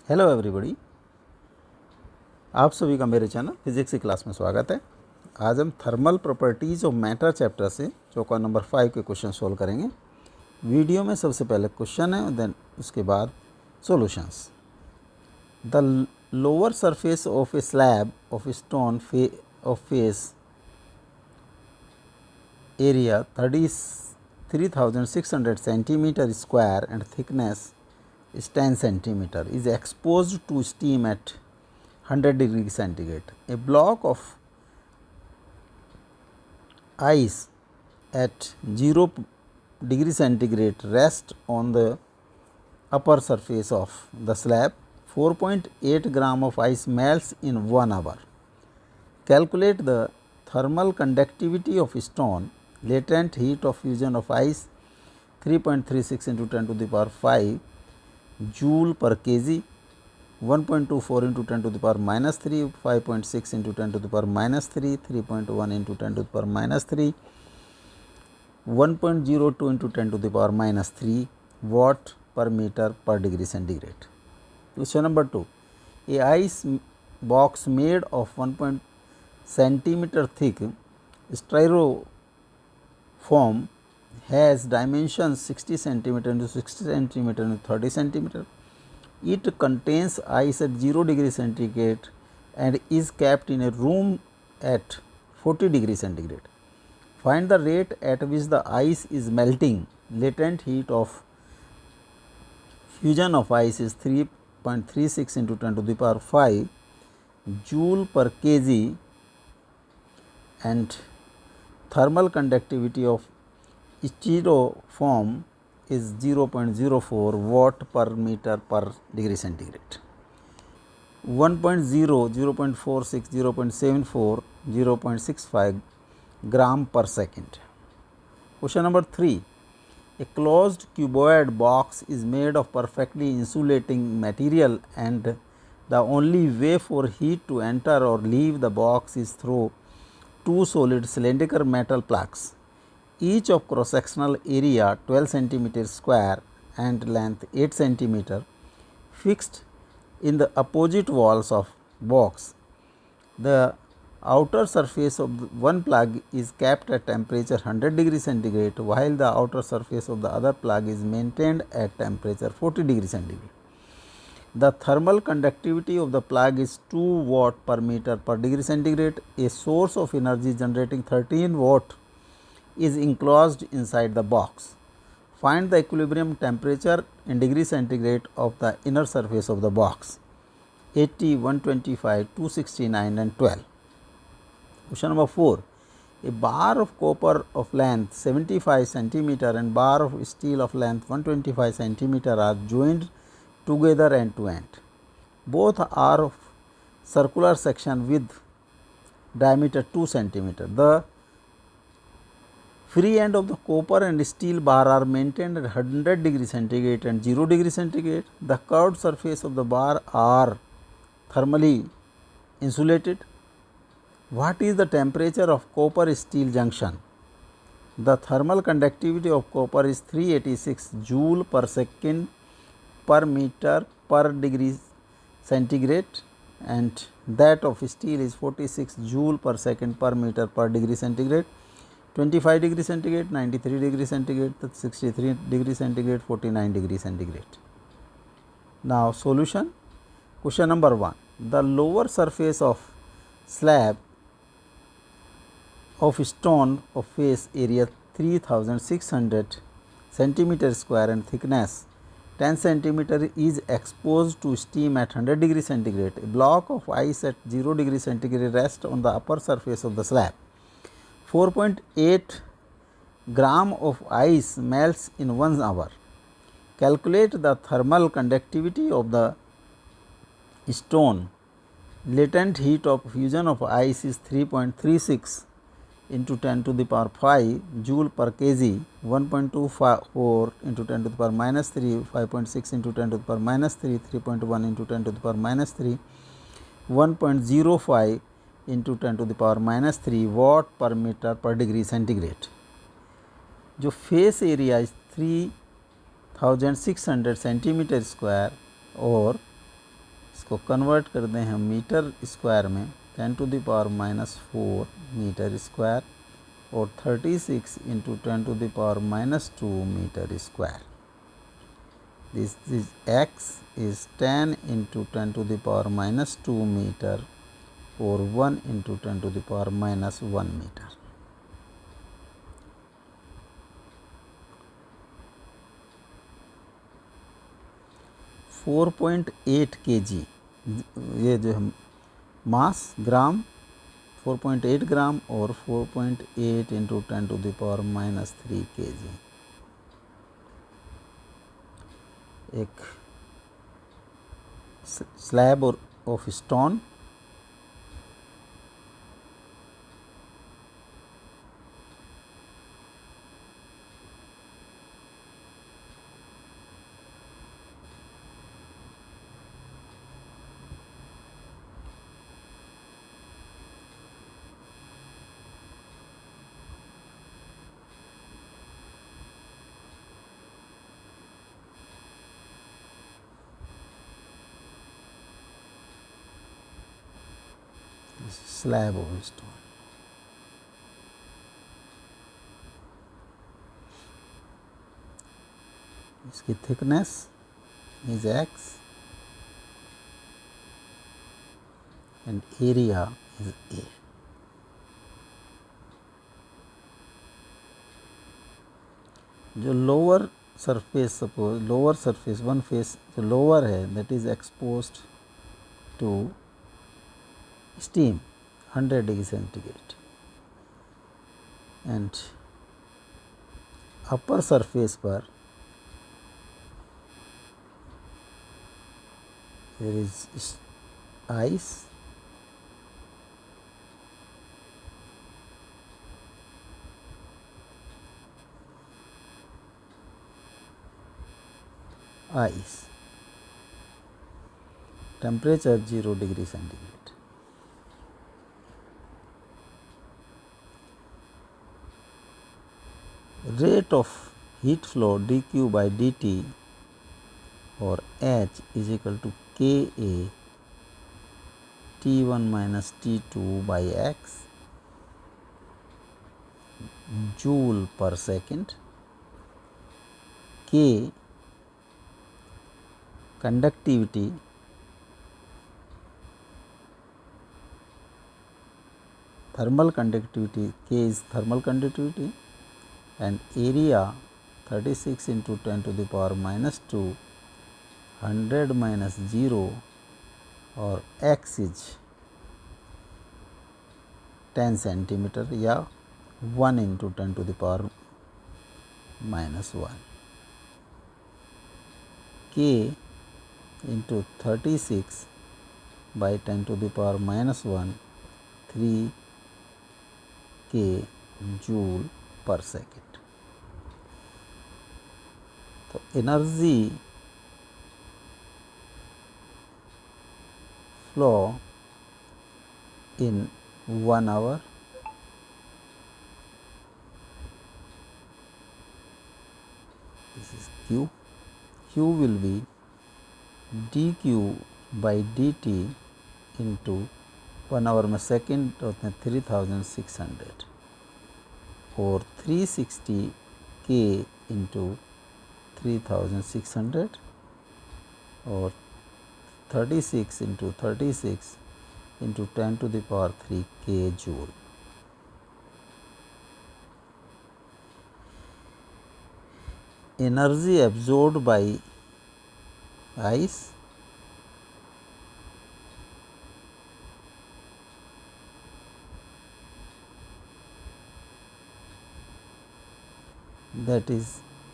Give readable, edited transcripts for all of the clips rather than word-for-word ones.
Hello everybody, आप सभी का मेरे चैनल फिजिक्स की क्लास में स्वागत है। आज हम thermal properties of matter chapter से चौका नंबर 5 के क्वेश्चन सोल्व करेंगे। वीडियो में सबसे पहले क्वेश्चन है, देन उसके बाद solutions. The lower surface of A slab of stone of face area 33,600 centimeter square and thickness is 10 centimeter is exposed to steam at 100 degree centigrade. A block of ice at 0 degree centigrade rests on the upper surface of the slab. 4.8 gram of ice melts in 1 hour. Calculate the thermal conductivity of stone. Latent heat of fusion of ice 3.36 into 10 to the power 5 joule per kg. 1.24 into 10 to the power minus 3, 5.6 into 10 to the power minus 3, 3.1 into 10 to the power minus 3, 1.02 into 10 to the power minus 3 watt per meter per degree centigrade. Question number 2. A ice box made of 1 centimeter thick styrofoam has dimensions 60 centimeter into 60 centimeter into 30 centimeter. It contains ice at 0 degree centigrade and is kept in a room at 40 degree centigrade. Find the rate at which the ice is melting. Latent heat of fusion of ice is 3.36 into 10 to the power 5 joule per kg and thermal conductivity of styrofoam is 0.04 watt per meter per degree centigrade. 1.0, 0.46, 0.74, 0.65 gram per second. Question number 3. A closed cuboid box is made of perfectly insulating material and the only way for heat to enter or leave the box is through two solid cylindrical metal plugs, each of cross sectional area 12 centimeter square and length 8 centimeter, fixed in the opposite walls of box. The outer surface of one plug is kept at temperature 100 degree centigrade while the outer surface of the other plug is maintained at temperature 40 degree centigrade. The thermal conductivity of the plug is 2 watt per meter per degree centigrade. A source of energy generating 13 watt is enclosed inside the box. Find the equilibrium temperature in degree centigrade of the inner surface of the box. 80, 125, 269 and 12. Question number 4. A bar of copper of length 75 centimeter and bar of steel of length 125 centimeter are joined together end to end. Both are of circular section with diameter 2 centimeter. The free end of the copper and steel bar are maintained at 100 degree centigrade and 0 degree centigrade. The curved surface of the bar are thermally insulated. What is the temperature of copper steel junction? The thermal conductivity of copper is 386 joule per second per meter per degree centigrade and that of steel is 46 joule per second per meter per degree centigrade. 25 degree centigrade, 93 degree centigrade, 63 degree centigrade, 49 degree centigrade. Now solution. Question number 1. The lower surface of slab of stone of face area 3600 centimeter square and thickness 10 centimeter is exposed to steam at 100 degree centigrade. A block of ice at 0 degree centigrade rests on the upper surface of the slab. 4.8 gram of ice melts in 1 hour. Calculate the thermal conductivity of the stone. Latent heat of fusion of ice is 3.36 into 10 to the power 5 joule per kg, 1.24 into 10 to the power minus 3, 5.6 into 10 to the power minus 3, 3.1 into 10 to the power minus 3, 1.05 into 10 to the power minus 3 watt per meter per degree centigrade. जो face area is 3600 centimetre square और इसको convert कर दें हम metre square में, 10⁻⁻⁴ metre square और 36 into 10⁻⁻² metre square. This is x is 10 into 10⁻⁻² meter or 1 into 10⁻⁻1 meter. (4.8 kg) ये जो हम मास ग्राम 4.8 ग्राम और 4.8 इंटू 10⁻³ kg. एक slab of stone slab of stone. इसकी thickness is x and area is A. जो lower surface, suppose lower surface one face जो lower है that is exposed to steam 100 degree centigrade and upper surface पर there is ice temperature 0 degree centigrade. Rate of heat flow dq by dt or H is equal to Ka T1 minus T2 by x joule per second. K conductivity thermal conductivity, K is thermal conductivity and area 36 into 10⁻⁻², 100 minus 0 और x is 10 centimeter या 1 into 10⁻⁻1. K into 36 by 10⁻⁻1 3 K joule per second. तो energy flow in 1 hour this is Q. Q will be dq by dt into 1 hour में second होते हैं 3600 और 360 K into 3600 और 36 into 36 into 10⁻³ K joule. Energy absorbed by ice that is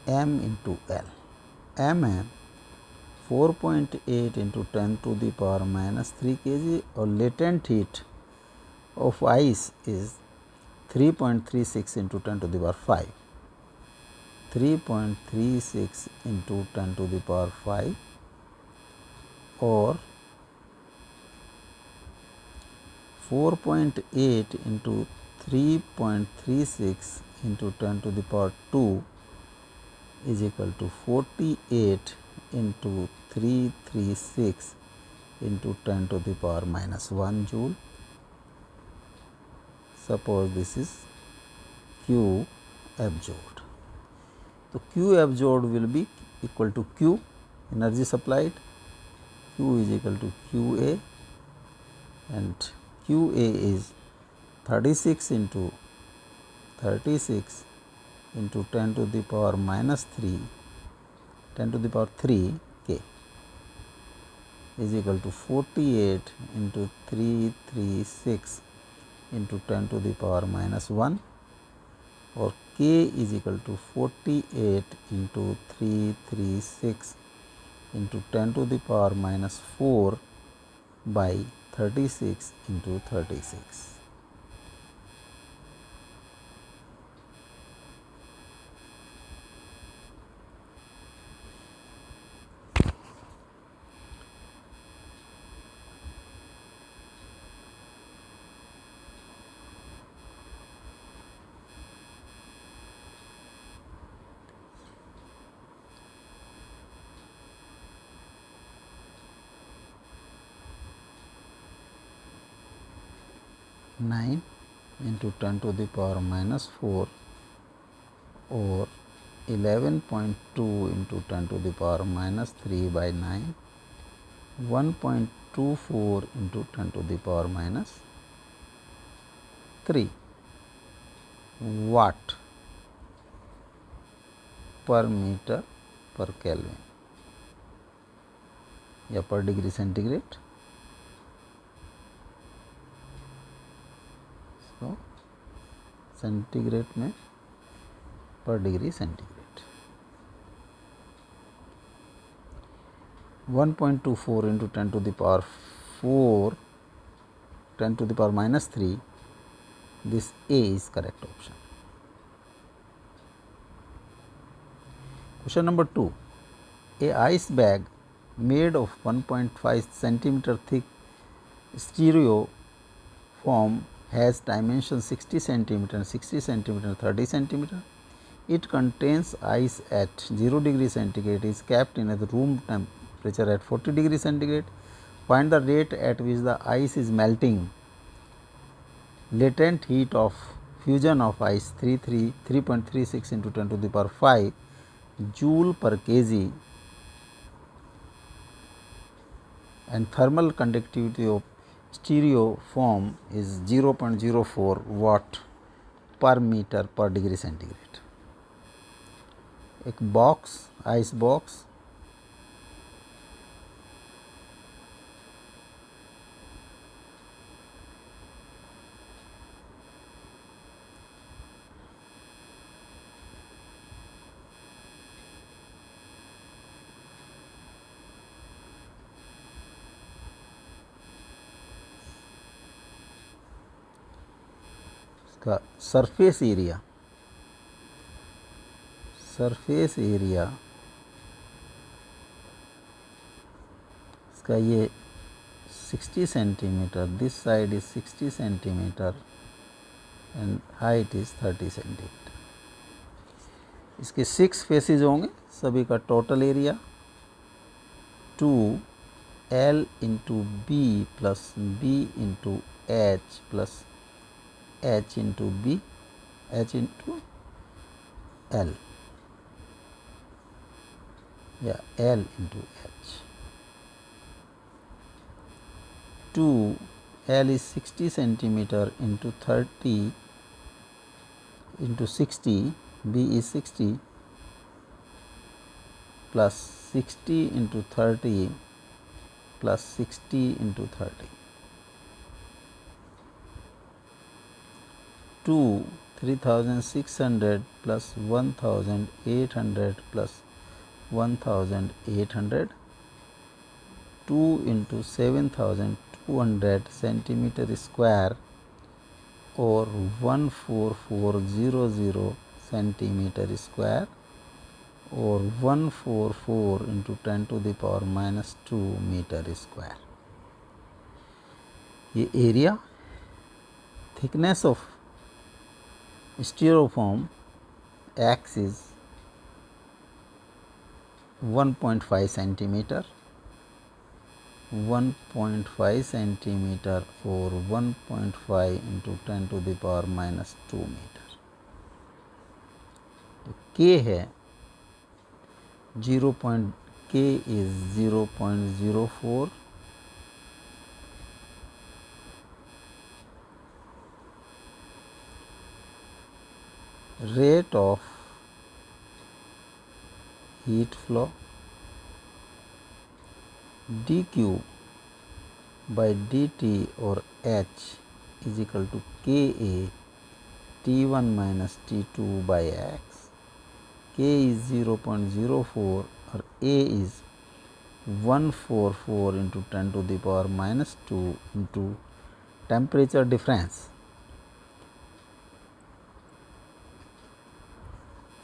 m into L. m है 4.8 into 10⁻³ kg और latent heat of ice is 3.36 into 10⁵. 3.36 into 10⁵ और 4.8 into 3.36 into 10⁵ is equal to 48 into 336 into 10 to the power minus 1 joule. Suppose this is Q absorbed. So Q absorbed will be equal to Q, energy supplied. Q is equal to QA, and QA is 36 into 36 into 10 to the power minus 3, 10 to the power 3 K is equal to 48 into 336 into 10 to the power minus 1, or K is equal to 48 into 336 into 10 to the power minus 4 by 36 into 36. Nine into 10 to the power minus 4, or 11.2 into 10 to the power minus 3 by 9, 1.24 into 10 to the power minus 3 watt per meter per Kelvin, या per degree centigrade. So centigrade में पर degree centigrade. 1.24 into 10 to the power 4, 10 to the power minus 3. This A is correct option. Question number 2. A ice bag made of 1.5 centimeter thick styrofoam has dimensions 60 centimeter and 60 centimeter and 30 centimeter. It contains ice at 0 degree centigrade, is kept in a room temperature at 40 degree centigrade. Find the rate at which the ice is melting. Latent heat of fusion of ice 3.36 into 10 to the power 5 joule per kg, and thermal conductivity of styrofoam is 0.04 watt per meter per degree centigrade. एक box, ice box, इसका surface area, इसका ये 60 centimetre, this side is 60 centimetre and height is 30 centimetre. इसके 6 faces होंगे, सभी का total area 2L into b plus b into h plus h into b, h into l, या L into H. 2L is 60 centimeter into 30 into 60, B is 60 plus 60 into 30 plus 60 into 30. 3600 plus 1800 plus 1800, 2 into 7200 centimeter square, or 14400 centimeter square, or 144 into 10 to the power minus 2 meter square. ये area, thickness of styrofoam X is 1.5 centimeter, 1.5 centimeter or 1.5 into 10 to the power minus 2 metre. तो k है k is 0.04, rate of heat flow dq by dt or h is equal to Ka T1 minus T2 by x. K is 0.04 or A is 144 into 10 to the power minus 2 into temperature difference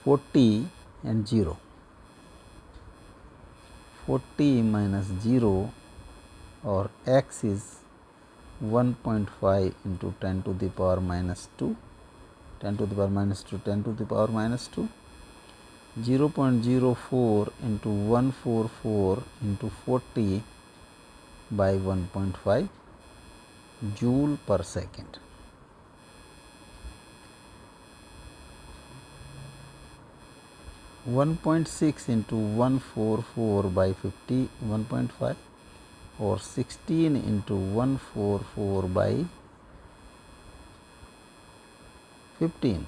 40 and 0. 40 minus 0 or x is 1.5 into 10 to the power minus 2, 10 to the power minus 2, 10 to the power minus 2, 0.04 into 144 into 40 by 1.5 joule per second. (1.6) into 144 by 50, 1.5 or 16 into 144 by 15.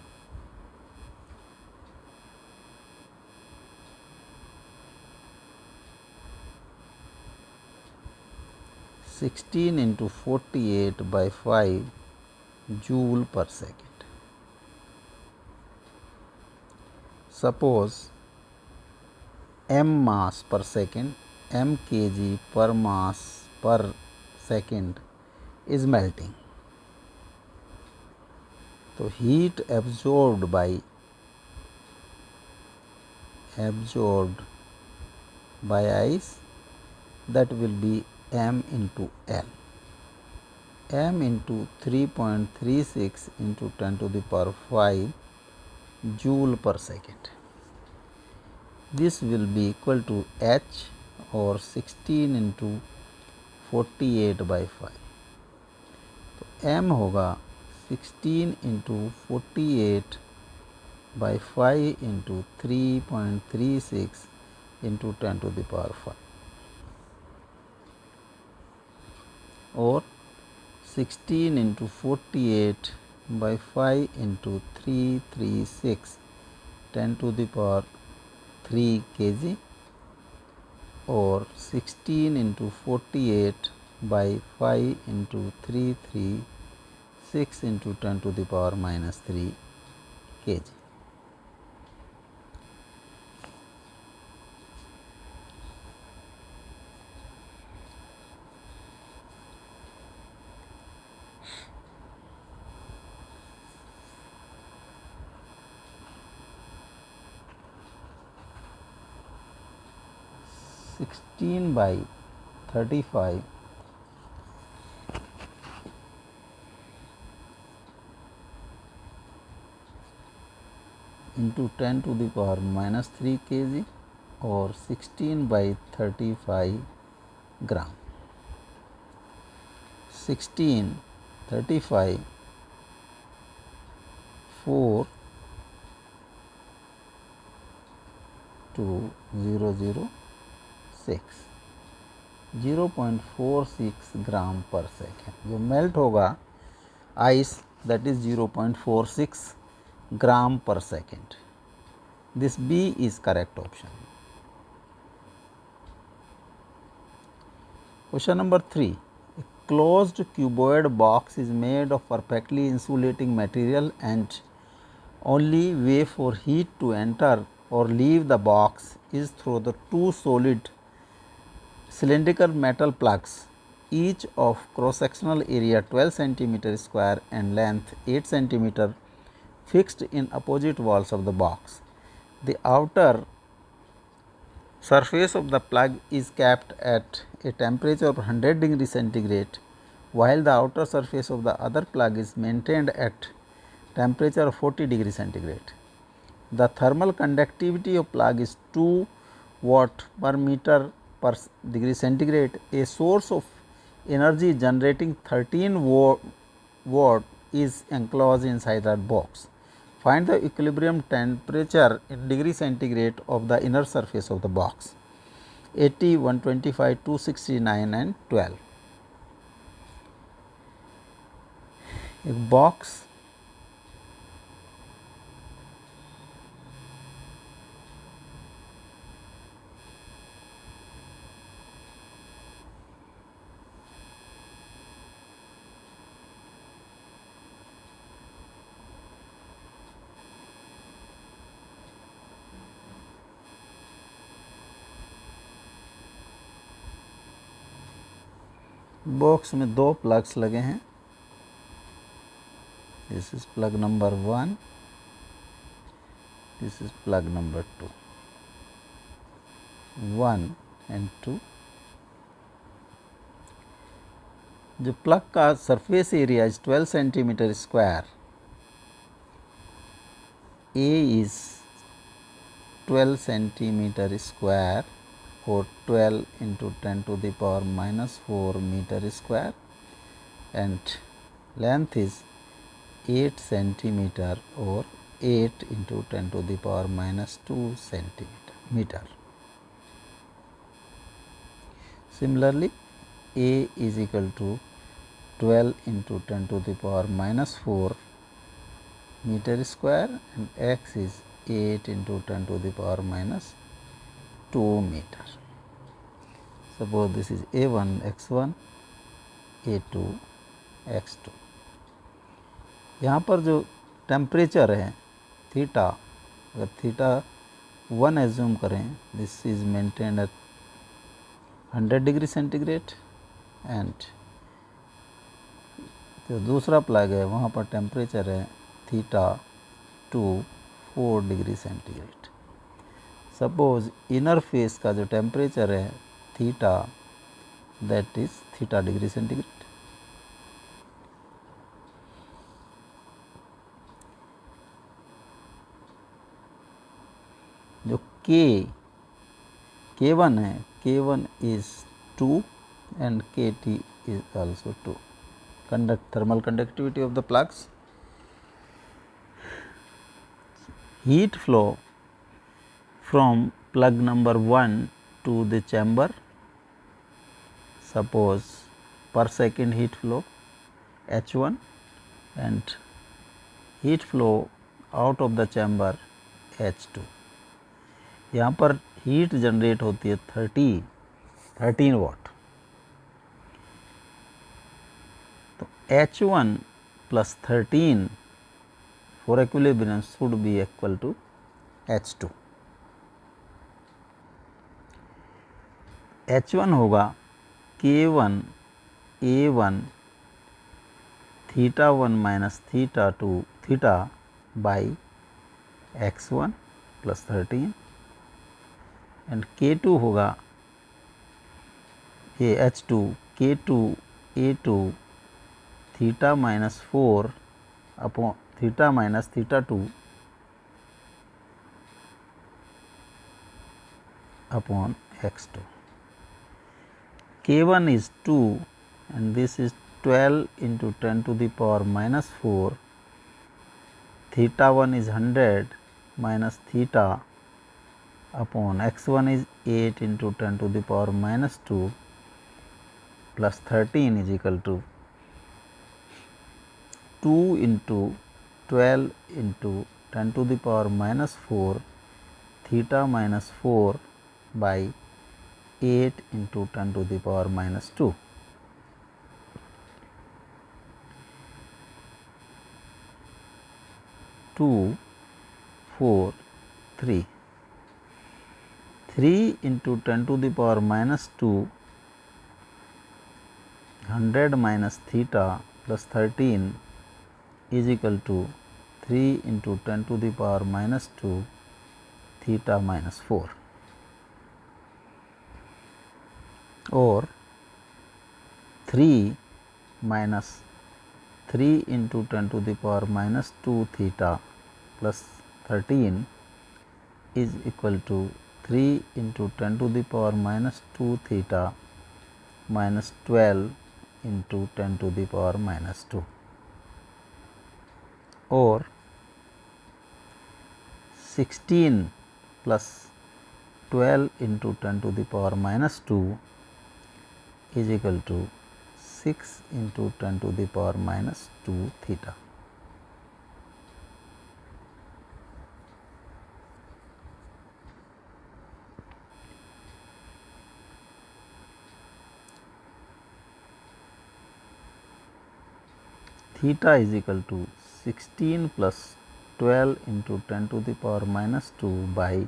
16 into 48 by 5 joule per second. Suppose m mass per second, m kg per mass per second is melting. So heat absorbed by ice, that will be m into L. M into 3.36 into 10 to the power 5 joule per second. This will be equal to H or 16 into 48 by 5. तो M होगा 16 into 48 by 5 into 3.36 into 10 to the power 5 or 16 into 48 by 5 into 336 10 to the power 3 kg or 16 into 48 by 5 into 336 into 10 to the power minus 3 kg. by 35 into 10 to the power minus 3 kg or 16 by 35 gram. 16, 35, 4 to 006, 0.46 ग्राम पर second. जो melt होगा ice that is 0.46 gram per second. This B is correct option. Question number 3. A closed cuboid box is made of perfectly insulating material and only way for heat to enter or leave the box is through the two solid cylindrical metal plugs, each of cross sectional area 12 centimeter square and length 8 centimeter, fixed in opposite walls of the box. The outer surface of the plug is kept at a temperature of 100 degree centigrade, while the outer surface of the other plug is maintained at temperature of 40 degree centigrade. The thermal conductivity of plug is 2 watt per meter per degree centigrade, a source of energy generating 13 watt is enclosed inside that box. Find the equilibrium temperature in degree centigrade of the inner surface of the box. 80, 125, 269 and 12. एक box box में दो plugs लगे हैं. This is plug number 1, this is plug number 2. 1 and 2. जो plug का surface area is 12 centimetre square. A is 12 centimetre square or 12 into 10 to the power minus 4 meter square, and length is 8 centimeter or 8 into 10 to the power minus 2 centimeter. Similarly, A is equal to 12 into 10 to the power minus 4 meter square, and x is 8 into 10 to the power minus 2 meter. Suppose this is A1 x1, A2 x2. यहाँ पर जो temperature है theta, अगर theta 1 assume करें, this is maintained eight 100 degree centigrade, and जो दूसरा plug है वहाँ पर टेम्परेचर है theta 2 4 degree centigrade. Suppose inner face का जो टेम्परेचर है theta, that is theta degree centigrade. जो K1 है, K1 is 2 and KT is also 2. Thermal conductivity of the plugs. Heat flow from plug number 1 to the chamber, suppose per second heat flow H1, and heat flow out of the chamber H2. यहाँ पर heat generate होती है 13 वाट. तो H1 plus 13 for equilibrium should be equal to H2. H1 होगा K1 A1 theta 1 minus theta 2 theta by x1 plus 13, and K2 होगा ये H2 K2 A2 theta minus 4 upon theta minus theta 2 upon x2. K1 is 2 and this is 12 into 10 to the power minus 4. Theta 1 is 100 minus theta upon x1 is 8 into 10 to the power minus 2 plus 13 is equal to 2 into 12 into 10 to the power minus 4 theta minus 4 by 8 into 10 to the power minus 2. Two, 4, 3. 3 into 10 to the power minus 2, 100 minus theta plus 13 is equal to 3 into 10 to the power minus 2 theta minus 4, or 3 minus 3 into 10 to the power minus 2 theta plus 13 is equal to 3 into 10 to the power minus 2 theta minus 12 into 10 to the power minus 2, or 16 plus 12 into 10 to the power minus 2 is equal to 6 into 10 to the power minus 2 theta. Theta is equal to 16 plus 12 into 10 to the power minus 2 by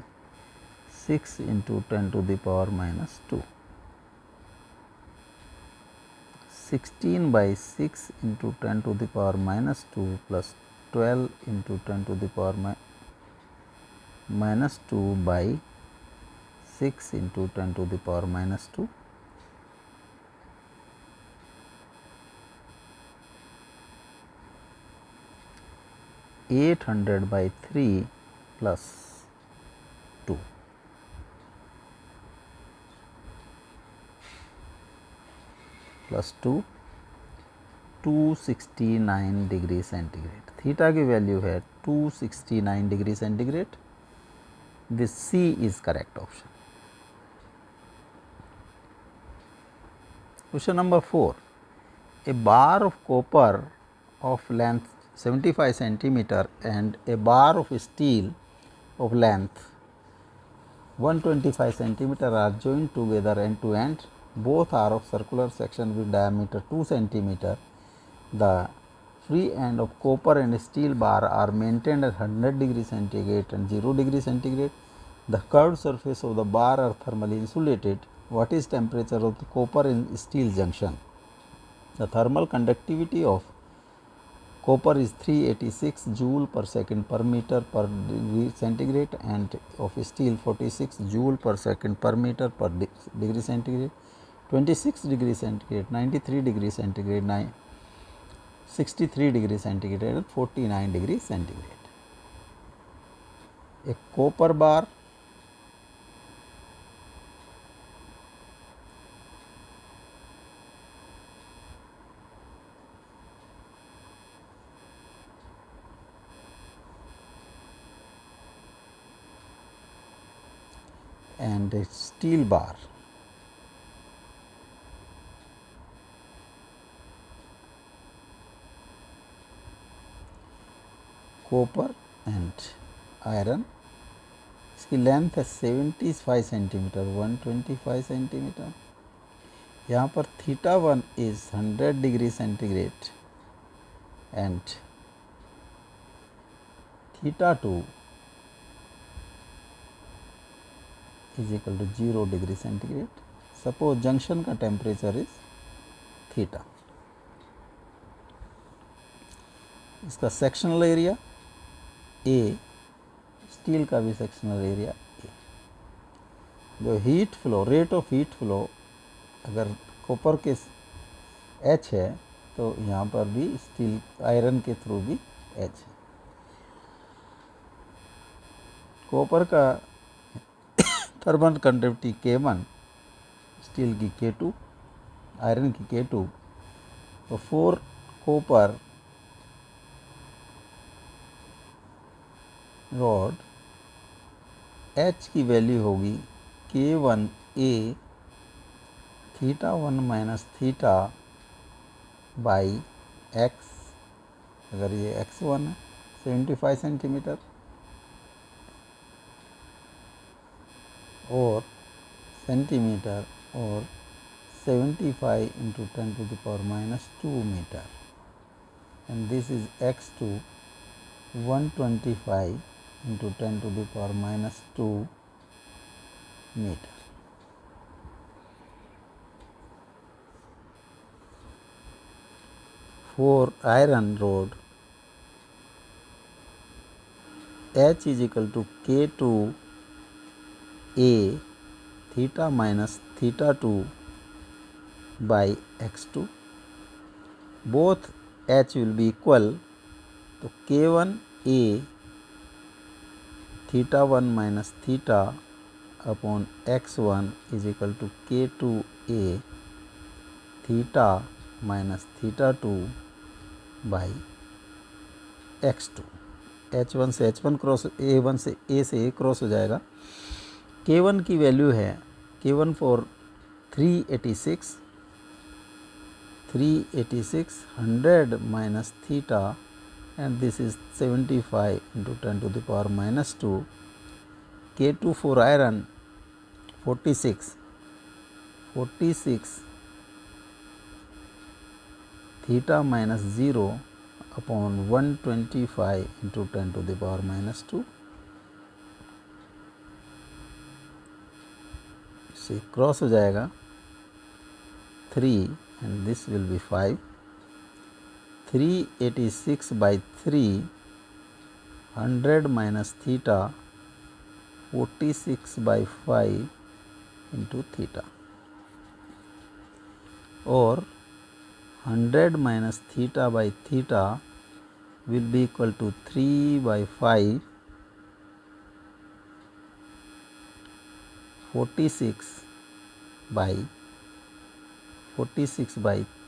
6 into 10 to the power minus 2. 16 by 6 into 10 to the power minus 2 plus 12 into 10 to the power minus 2 by 6 into 10 to the power minus 2. 800 by 3 plus 2. Plus 2, 269 degree centigrade. Theta की value है 269 degree centigrade. This c is correct option. Question number 4. A bar of copper of length 75 centimeter and a bar of steel of length 125 centimeter are joined together end to end. Both are of circular section with diameter 2 centimeter. The free end of copper and steel bar are maintained at 100 degree centigrade and 0 degree centigrade. The curved surface of the bar are thermally insulated. What is temperature of the copper and steel junction? The thermal conductivity of copper is 386 joule per second per meter per degree centigrade and of steel 46 joule per second per meter per degree centigrade, 26 degree centigrade, 93 degree centigrade, 63 degree centigrade and 49 degree centigrade. A copper bar and a steel bar. Copper and iron. इसकी length है 75 centimetre, 125 centimetre. यहाँ पर theta 1 is 100 degree centigrade and theta 2 is equal to 0 degree centigrade. Suppose junction का temperature is theta. इसका sectional area A, steel का भी sectional area A. जो heat flow, rate of heat flow अगर copper के H है तो यहाँ पर भी स्टील आयरन के थ्रू भी एच है. कॉपर का थर्मल कंडक्टिविटी K1, स्टील की K2, आयरन की K2. तो 4 कॉपर रॉड H की वैल्यू होगी K1A theta 1 minus theta by x. अगर ये x1 है 75 सेंटीमीटर और सेंटीमीटर और 75 into 10 to the power minus 2 meter, and this is x2 125 into 10 to the power minus 2 meter. For iron rod, H is equal to K2 A theta minus theta 2 by x2. Both H will be equal. तो K1 A theta 1 minus theta upon x1 is equal to K2A theta minus theta 2 by x2। H1 से H1 cross, A1 से A cross हो जाएगा। K1 की value है K1 for 386 100 minus theta, and this is 75 into 10 to the power minus 2. K2 for iron 46 theta minus 0 upon 125 into 10 to the power minus 2. See, cross हो जाएगा 3 and this will be 5. 386 by 3, 100 minus theta, 46 by 5 into theta, or 100 minus theta by theta will be equal to 3 by 5, 46 by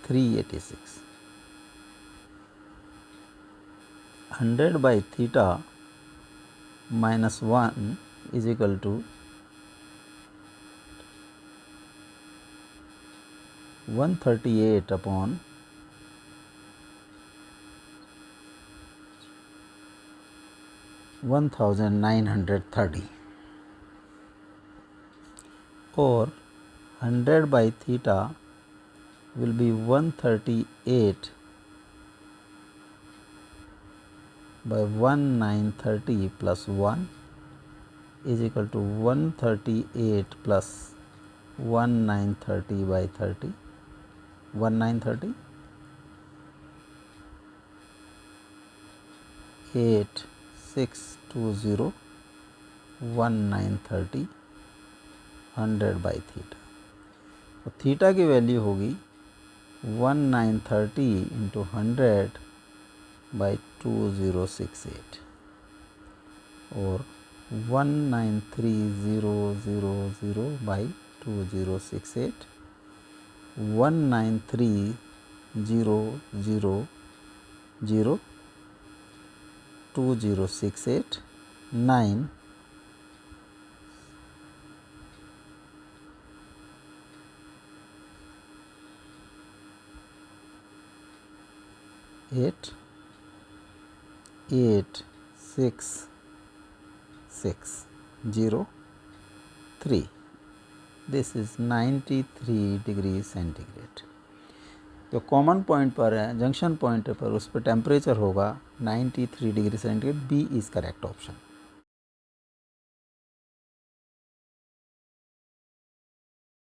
386. 100 by theta minus 1 is equal to 138 upon 1930, or 100 by theta will be 138 by 1930 plus 1 is equal to 138 plus 1930 by 30, 1930, 8620, 1930, 100 by theta. तो theta की value होगी 1930 into 100 by 2068 और 193000 by 2068, 193000 2068 9 8 8 6 6 0 3. This is 93 degree centigrade. तो common point पर है, junction point पर, उस पर टेम्परेचर होगा 93 degree centigrade. B is correct option.